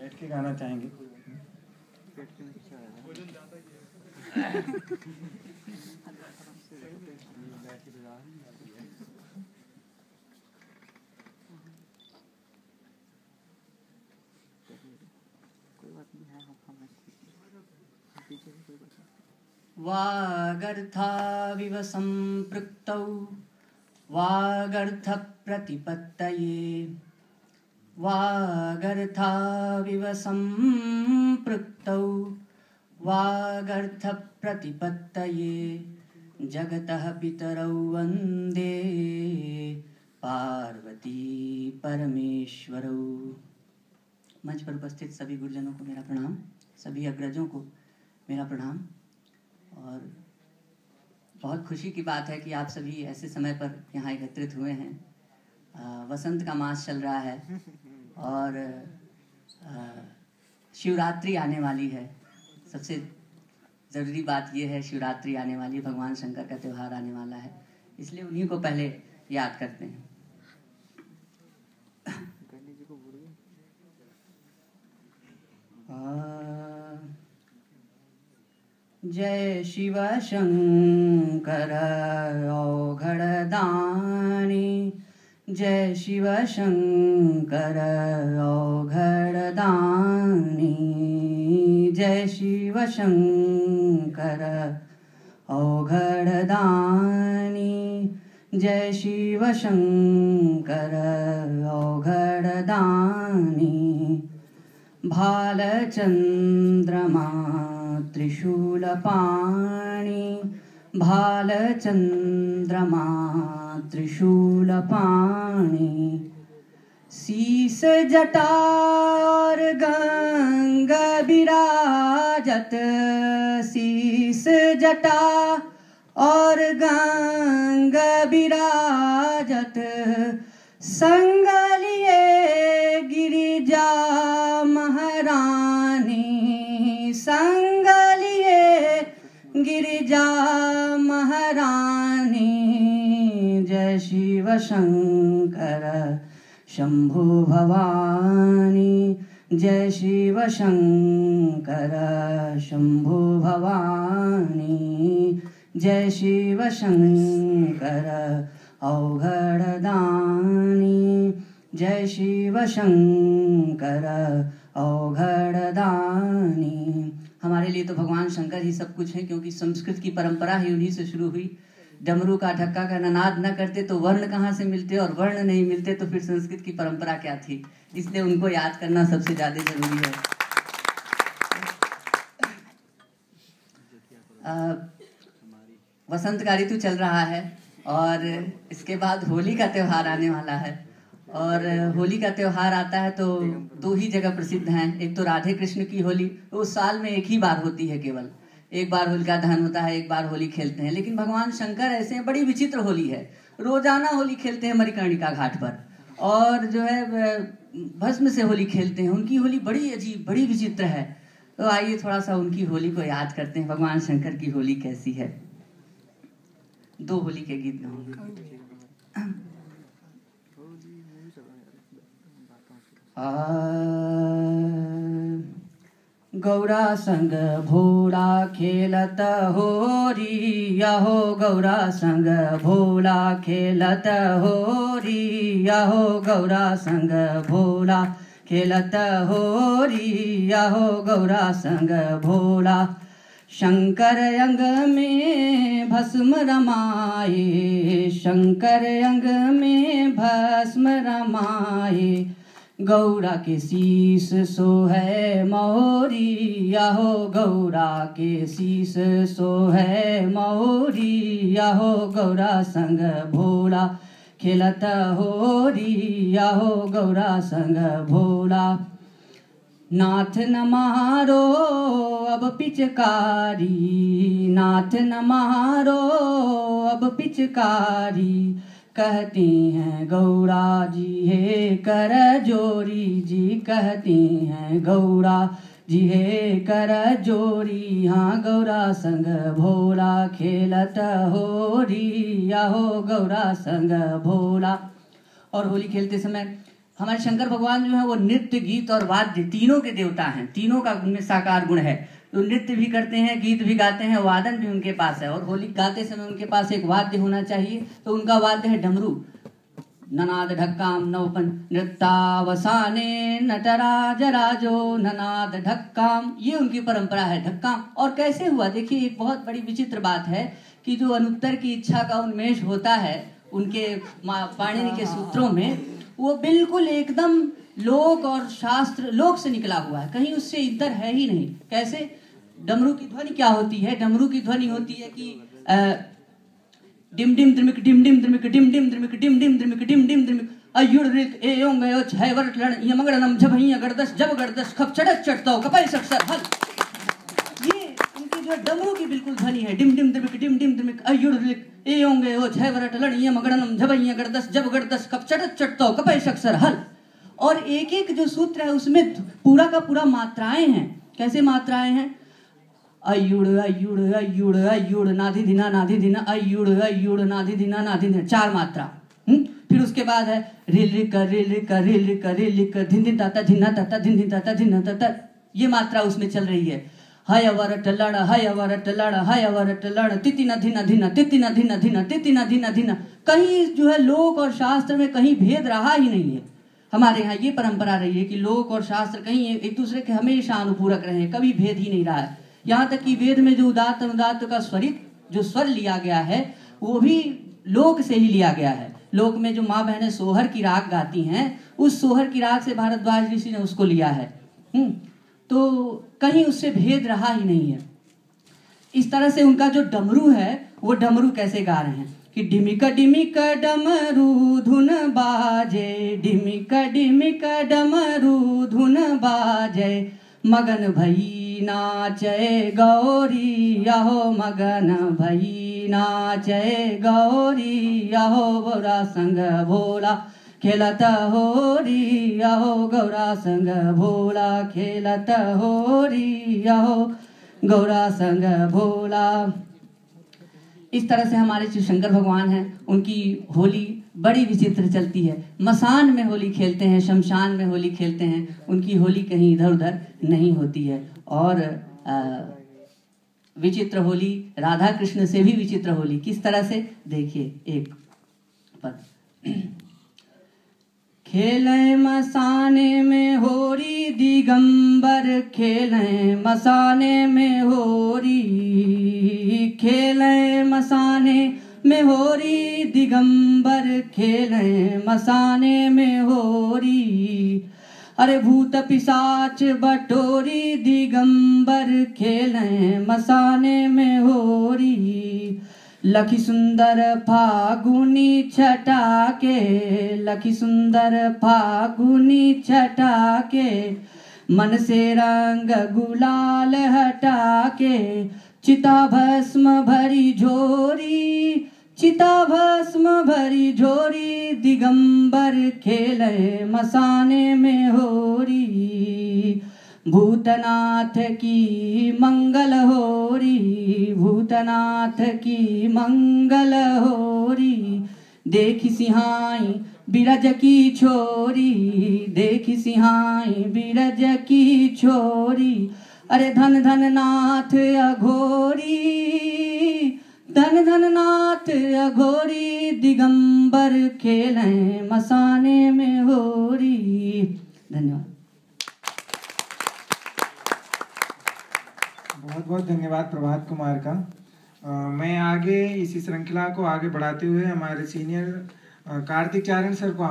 बैठ के गाना चाहेंगे। वागर्थाविव सम्पृक्तौ वागर्थप्रतिपत्तये वागर्थाविव सम्पृक्तौ वागर्थप्रतिपत्तये जगतः पितरौ वन्दे पार्वती परमेश्वरौ। मंच पर उपस्थित सभी गुरुजनों को मेरा प्रणाम, सभी अग्रजों को मेरा प्रणाम। और बहुत खुशी की बात है कि आप सभी ऐसे समय पर यहाँ एकत्रित हुए हैं। वसंत का मास चल रहा है और शिवरात्रि आने वाली है। सबसे ज़रूरी बात यह है, शिवरात्रि आने वाली है, भगवान शंकर का त्यौहार आने वाला है, इसलिए उन्हीं को पहले याद करते हैं। जय शिव शंकर औघड़दानी, जय शिव शंकर औघड़दानी, जय शिव शंकर औघड़दानी, जय शिव शंकर औघड़दानी। भालचंद्रमा त्रिशूलपाणि, भालचंद्रमा त्रिशूलपाणि, शीस जटा और गंग विराजत, शीस जटा और गंग विराजत, संग लिए गिरिजा महारानी, संग लिए गिरिजा महारानी। जय शिव शंकर शंभु भवानी, जय शिव शंकर शंभु भवानी, जय शिव शंकर औघड़दानी, जय शिव शंकर औघड़दानी। हमारे लिए तो भगवान शंकर ही सब कुछ है, क्योंकि संस्कृत की परंपरा ही उन्हीं से शुरू हुई। डमरू का ढक्का का नाद न करते तो वर्ण कहाँ से मिलते, और वर्ण नहीं मिलते तो फिर संस्कृत की परंपरा क्या थी। इसलिए उनको याद करना सबसे ज्यादा जरूरी है। वसंत का ऋतु चल रहा है और इसके बाद होली का त्योहार आने वाला है। और होली का त्योहार आता है तो दो ही जगह प्रसिद्ध हैं। एक तो राधे कृष्ण की होली, वो साल में एक ही बार होती है, केवल एक बार होलिका दहन होता है, एक बार होली खेलते हैं। लेकिन भगवान शंकर ऐसे हैं, बड़ी विचित्र होली है। रोजाना होली खेलते हैं मणिकर्णिका घाट पर, और जो है भस्म से होली खेलते हैं। उनकी होली बड़ी अजीब, बड़ी विचित्र है। तो आइए थोड़ा सा उनकी होली को याद करते हैं, भगवान शंकर की होली कैसी है। दो होली के गीत गाऊंगा। गौरा संग भोला खेलत होरी, यहो गौरा संग भोला खेलत होरी, यहो गौरा संग भोला खेलत होरी, यहो गौरा संग भोला। शंकर अंग में भस्म रमाए, शंकर अंग में भस्म रमाए, गौरा के शीस सोहै मौरी, यहो गौरा के शीस सोहै मौरी, यहो गौरा संग भोला खेलत होरी, यहो गौरा संग भोला। नाथ न मारो अब पिचकारी, नाथ न मारो अब पिचकारी, कहती हैं गौरा जी हे कर जोरी जी, कहती हैं गौरा जी हे कर जोरी। हाँ गौरा संग भोला खेलत होरी, यहो गौरा संग भोला। और होली खेलते समय हमारे शंकर भगवान जो है वो नृत्य, गीत और वाद्य तीनों के देवता हैं, तीनों का उनमें साकार गुण है। तो नृत्य भी करते हैं, गीत भी गाते हैं, वादन भी उनके पास है। और होली गाते समय उनके पास एक वाद्य होना चाहिए, तो उनका वाद्य है डमरू। ननाद ढक्काम नवपन नृत्यावसाने नटराज राजो ननाद ढक्काम, ये उनकी परंपरा है, ढक्काम। और कैसे हुआ, देखिए एक बहुत बड़ी विचित्र बात है कि जो अनुत्तर की इच्छा का उन्मेष होता है उनके पाणिनि के सूत्रों में, वो बिल्कुल एकदम लोक और शास्त्र लोक से निकला हुआ है, कहीं उससे इतर है ही नहीं। कैसे? डमरू की ध्वनि क्या होती है? डमरू की ध्वनि होती है कि डिम डिम द्रिमिक डिम डिम द्रिमिक डिम डिम द्रिमिक डिम डिम द्रिमिक डिम डिम द्रिमिक अयुड़ रिक ए ओंगयो छय वरट लण ये मगड़नम झभैया गड़दस जब गड़दस खप चढ़त चढ़तो कपाई सक्सर हल। ये उनकी जो डमरू की बिल्कुल ध्वनि है, डिम डिम द्रिमिक डिम डिम द्रिमिक अयुड़ रिक ए ओंगयो छय वरट लण ये मगड़नम झभैया गड़दस जब गड़दस खप चढ़त चढ़तो कपाई सक्सर हल। और एक एक जो सूत्र है उसमें पूरा का पूरा मात्राएं हैं। कैसे मात्राएं हैं? अयुड़ अयुड़ अयुड़ अयुड़ नाधि धिना अयुड़ अयुड़ नाधि धिना नाधि धिना, 4 मात्रा। फिर उसके बाद है रिल रिक रिल रिक रिल रिक रिल रिक धिन धिन ताता धिना ताता धिन धिन ताता धिना ताता, ये मात्रा उसमें चल रही है। हय वरट लड़ हय वरट लड़ हय वरट लड़ तितिना धिना धिना तितिना धिना धिना तितिना धिना धिना। कहीं जो है लोक और शास्त्र में कहीं भेद रहा ही नहीं है। हमारे यहाँ ये परंपरा रही है कि लोक और शास्त्र कहीं एक दूसरे के हमेशा अनुपूरक रहे, कभी भेद ही नहीं रहा है। यहाँ तक कि वेद में जो उदात्त अनुदात्त का स्वरित जो स्वर लिया गया है वो भी लोक से ही लिया गया है। लोक में जो माँ बहनें सोहर की राग गाती हैं, उस सोहर की राग से भारद्वाज ऋषि ने उसको लिया है। तो कहीं उससे भेद रहा ही नहीं है। इस तरह से उनका जो डमरू है वो डमरू कैसे गा रहे हैं कि डिमिक डिमिक डमरू धुन बाजे, डिमिक डिमिक डमरू धुन बाजे, मगन भई नाचे गौरी आहो मगन भई नाचे गौरी आहो गौरा संग भोला खेलत होरी आहो गौरा संग भोला खेलत होरी आहो गौरा संग भोला। इस तरह से हमारे जो शंकर भगवान हैं उनकी होली बड़ी विचित्र चलती है। मसान में होली खेलते हैं, शमशान में होली खेलते हैं, उनकी होली कहीं इधर उधर नहीं होती है। और विचित्र होली राधा कृष्ण से भी विचित्र होली किस तरह से, देखिए एक पद। खेलें मसाने में होरी दिगंबर, खेलें मसाने में होरी, खेलें मसाने में होरी दिगंबर, खेलें मसाने में होरी। अरे भूत पिशाच बटोरी दिगंबर, खेलें मसाने में होरी। लखी सुंदर फागुनी छटा के, लखी सुंदर फागुनी छटा के, मन से रंग गुलाल हटा के, चिता भस्म भरी झोरी, चिता भस्म भरी झोरी, दिगंबर खेले मसाने में होरी। भूतनाथ की मंगल होरी, भूतनाथ की मंगल होरी। देखी सिहाई बिरज की छोरी, देखी सिहाई बिरज की छोरी। अरे धन धन नाथ अघोरी, धन धन नाथ अघोरी, दिगंबर खेलें मसाने में होरी। धन्यवाद। बहुत बहुत धन्यवाद प्रभात कुमार का। मैं आगे इसी श्रृंखला को आगे बढ़ाते हुए हमारे सीनियर कार्तिक चारण सर को